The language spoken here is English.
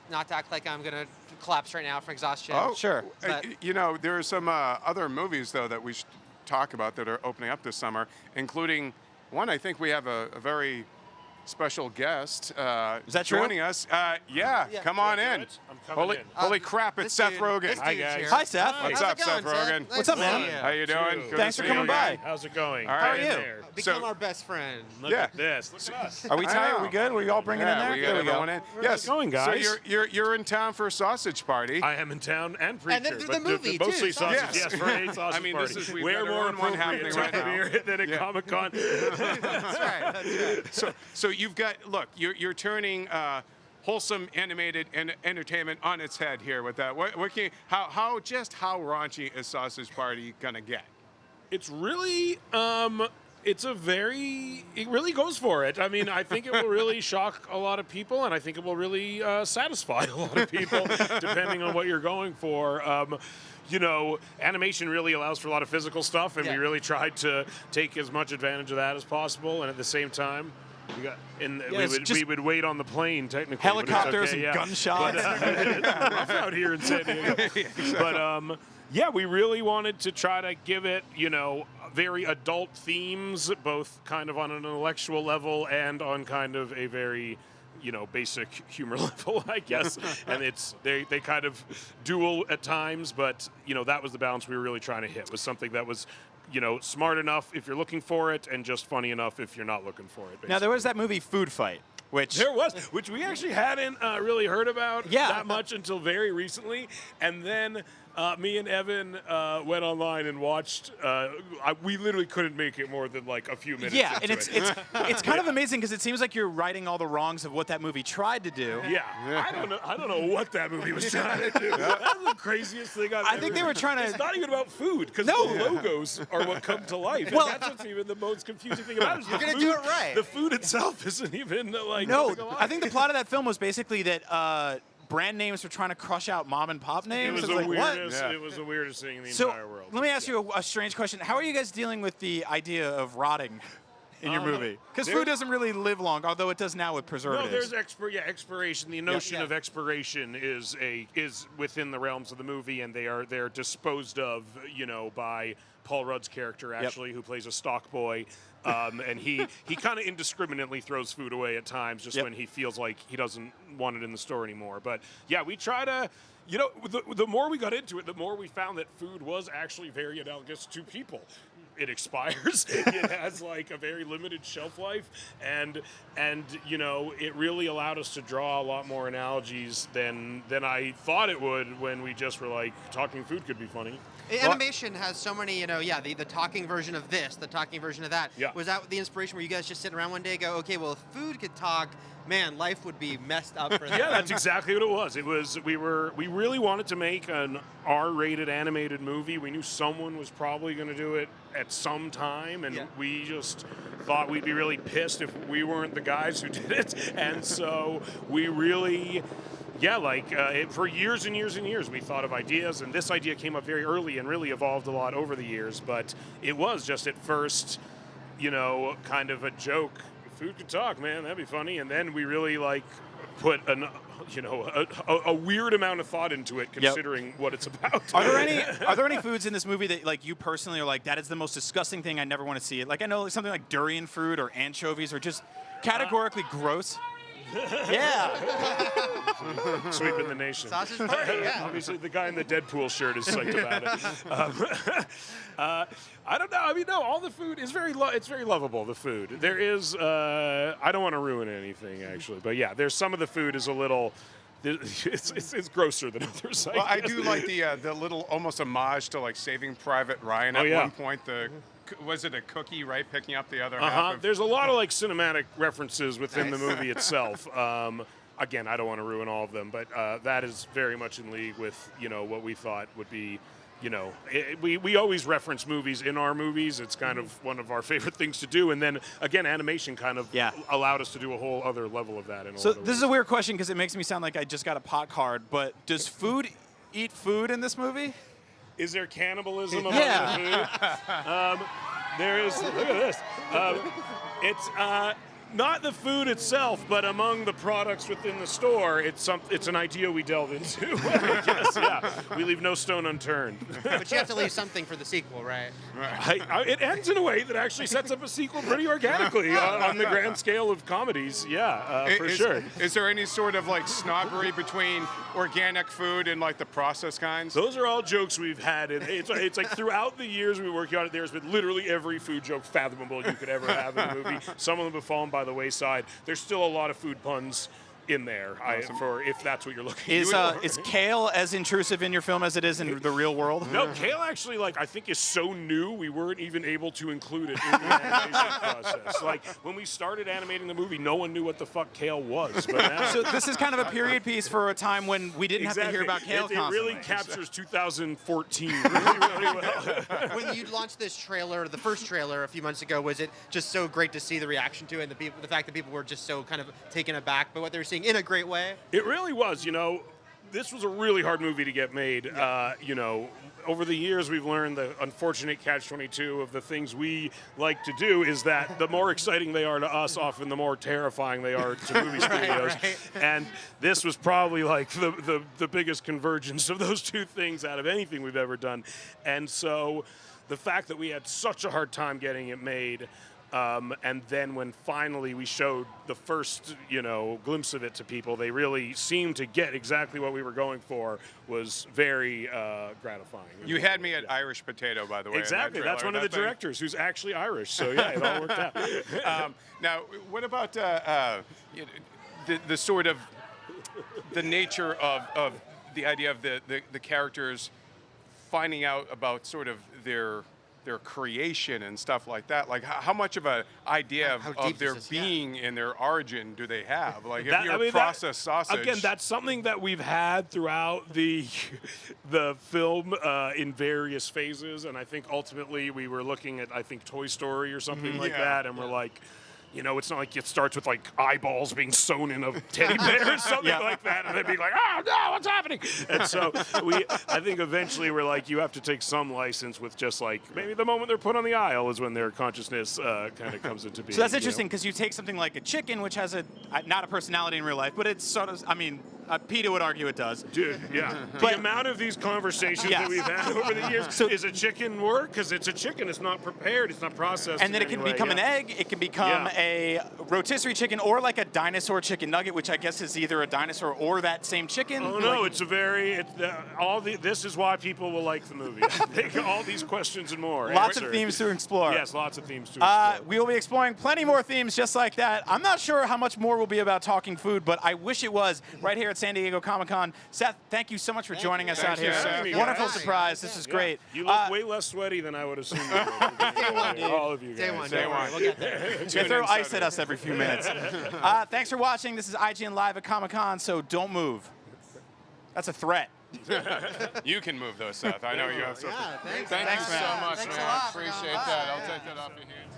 not to act like I'm gonna collapse right now from exhaustion. Oh, Sure. But there are some other movies though that we should talk about that are opening up this summer, including one. I think we have a very special guest Is that true? joining us. Yeah, Yeah. come on Do in. it? I'm coming Holy, in. holy crap! It's this Seth dude- Rogen. this Hi, dude's guys. here. Hi, Seth. Hi. What's How's up, it going, Seth Rogen? Nice What's up, to man? see you. How you doing? Too. Good Thanks to for see coming you by. again. How's it going? All right. How are Get in you? there. Become So- our best friend. Look Yeah. at this. Look at us. Are we I tired? Are know. we good? We all bringing in Yeah, there? we There got we go. everyone in. Yes. going, guys? So you're in town for a sausage party. I am in town and preacher, And then for the but movie, mostly too, sausage. sausage. Yes, for a sausage I mean, party. we've Where got our more own one appropriate happening to right now. premiere than at Yeah. Comic-Con? That's right. That's right. So you've got you're turning wholesome animated entertainment on its head here with that. What can you, how raunchy is Sausage Party gonna get? It's really it really goes for it. I mean, I think it will really shock a lot of people, and I think it will really satisfy a lot of people, depending on what you're going for. Animation really allows for a lot of physical stuff, and we Yeah. really tried to take as much advantage of that as possible. And at the same time, we would wait on the plane technically. but it's Helicopters okay, and gunshots. It's rough out here in San Diego. But yeah, we really wanted to try to give it, very adult themes, both kind of on an intellectual level and on kind of a very, basic humor level, I guess. And they kind of duel at times, but that was the balance we were really trying to hit. Was something that was, smart enough if you're looking for it, and just funny enough if you're not looking for it. Basically. Now, there was that movie Food Fight, which... Which we actually hadn't really heard about Yeah. that much until very recently. And then me and Evan went online and watched. We literally couldn't make it more than like a few minutes. Yeah, into and it's it. it's kind of amazing because it seems like you're righting all the wrongs of what that movie tried to do. Yeah. I don't know what that movie was trying to do. That's the craziest thing I've I ever think they were trying to- It's not even about food, because No. the logos are what come to life. Well- and that's what's even the most confusing thing about it. Is You're the gonna food- do it right. The food itself isn't even like No, nothing alive. I think the plot of that film was basically that brand names were trying to crush out mom and pop it names. was It's the like, what? weirdest. Yeah. It was the weirdest thing in the So entire world. let me ask you a strange question. How are you guys dealing with the idea of rotting in your movie? Because there- food doesn't really live long, although it does now with No, preservatives. there's expiration. The notion Yeah. of expiration is within the realms of the movie, and they're disposed of, by Paul Rudd's character actually, who plays a stock boy, and he kind of indiscriminately throws food away at times, just Yep. when he feels like he doesn't want it in the store anymore. But yeah, we try to. The more we got into it, the more we found that food was actually very analogous to people. It expires. It has like a very limited shelf life, and it really allowed us to draw a lot more analogies than I thought it would when we just were like talking food could be funny. Animation has so many, the talking version of this, the talking version of that. Yeah. Was that the inspiration where you guys just sitting around one day and go, okay, well, if food could talk, man, life would be messed up for them. Yeah, that's exactly what it was. We really wanted to make an R-rated animated movie. We knew someone was probably going to do it at some time, and Yeah. we just thought we'd be really pissed if we weren't the guys who did it. And so we really, for years and years and years, we thought of ideas, and this idea came up very early and really evolved a lot over the years. But it was just at first, kind of a joke. Food could talk, man. That'd be funny. And then we really put a weird amount of thought into it, considering what it's about. Are there any foods in this movie that you personally are like, that is the most disgusting thing, I never want to see it? Like, I know something like durian fruit or anchovies are just categorically gross. Yeah. Sweeping the nation. Sausage party, yeah. Obviously, the guy in the Deadpool shirt is psyched about it. I don't know. I mean, no, all the food is it's very lovable, the food. There is, I don't want to ruin anything, actually. But yeah, there's some of the food is a little, it's grosser than others, Well, I guess. do like the little almost homage to like Saving Private Ryan. Oh, At yeah. one point, was it a cookie, right, picking up the other half Uh-huh. of... There's a lot of cinematic references within the movie itself. Again, I don't want to ruin all of them, but that is very much in league with what we thought would be. We always reference movies in our movies. It's kind of one of our favorite things to do. And then again, animation kind of allowed us to do a whole other level of that. So this is a weird question because it makes me sound like I just got a pot card, but does food eat food in this movie? Is there cannibalism among Yeah. the food? There is. Look at this. It's Not the food itself, but among the products within the store, it's an idea we delve into. Yes, yeah. We leave no stone unturned. But you have to leave something for the sequel, right? It ends in a way that actually sets up a sequel pretty organically on the grand scale of comedies. Yeah, for sure. Is there any sort of like snobbery between organic food and like the processed kinds? Those are all jokes we've had. It's like throughout the years we were working on it, there's been literally every food joke fathomable you could ever have in a movie. Some of them have fallen by the wayside. There's still a lot of food puns in there, for if that's what you're looking for. Is kale as intrusive in your film as it is in the real world? No, kale actually, I think is so new, we weren't even able to include it in the animation process. Like, when we started animating the movie, no one knew what the fuck kale was. But now, So this is kind of a period piece for a time when we didn't have to hear about kale It constantly. really captures 2014 really, really well. When you launched this trailer, the first trailer a few months ago, was it just so great to see the reaction to it and the fact that people were just so kind of taken aback by what they were seeing in a great way? It really was. This was a really hard movie to get made. Over the years, we've learned the unfortunate catch-22 of the things we like to do is that the more exciting they are to us, often the more terrifying they are to movie studios. Right. And this was probably like the biggest convergence of those two things out of anything we've ever done. And so the fact that we had such a hard time getting it made, and then when finally we showed the first, glimpse of it to people, they really seemed to get exactly what we were going for, was very gratifying. You had me at Irish potato, by the way. Exactly. That's one of the directors who's actually Irish. So yeah, it all worked out. Now, what about the sort of the nature of the idea of the characters finding out about sort of their creation and stuff like that? Like, how much of an idea of their being and their origin do they have? Like, if you're a processed sausage. Again, that's something that we've had throughout the film in various phases, and I think ultimately we were looking at, Toy Story or something like that, and we're like, it's not like it starts with like eyeballs being sewn in a teddy bear or something like that, and they'd be like, "Oh no, what's happening?" And so I think eventually we're like, you have to take some license with just like maybe the moment they're put on the aisle is when their consciousness kind of comes into being. So that's interesting because you take something like a chicken, which has not a personality in real life, but it's sort of, PETA would argue it does. Dude, yeah. The amount of these conversations that we've had over the years. Is a chicken work? Because it's a chicken. It's not prepared. It's not processed. And then it can become an egg. It can become a rotisserie chicken or like a dinosaur chicken nugget, which I guess is either a dinosaur or that same chicken. Oh, no. It's a very... this is why people will like the movie. I think all these questions and more. Lots of themes to explore. Yes, lots of themes to explore. We will be exploring plenty more themes just like that. I'm not sure how much more will be about talking food, but I wish it was right here at San Diego Comic-Con. Seth, thank you so much for joining us out here. Wonderful surprise. This is great. You look way less sweaty than I would assume. Day one, dude. All of you guys. Day one. We'll get there. They throw ice at us every few minutes. Thanks for watching. This is IGN Live at Comic-Con, so don't move. That's a threat. You can move though, Seth. I know you have something. Yeah, thanks. Thank you so much, Thanks a man. lot. Appreciate that. I'll take that off your hands.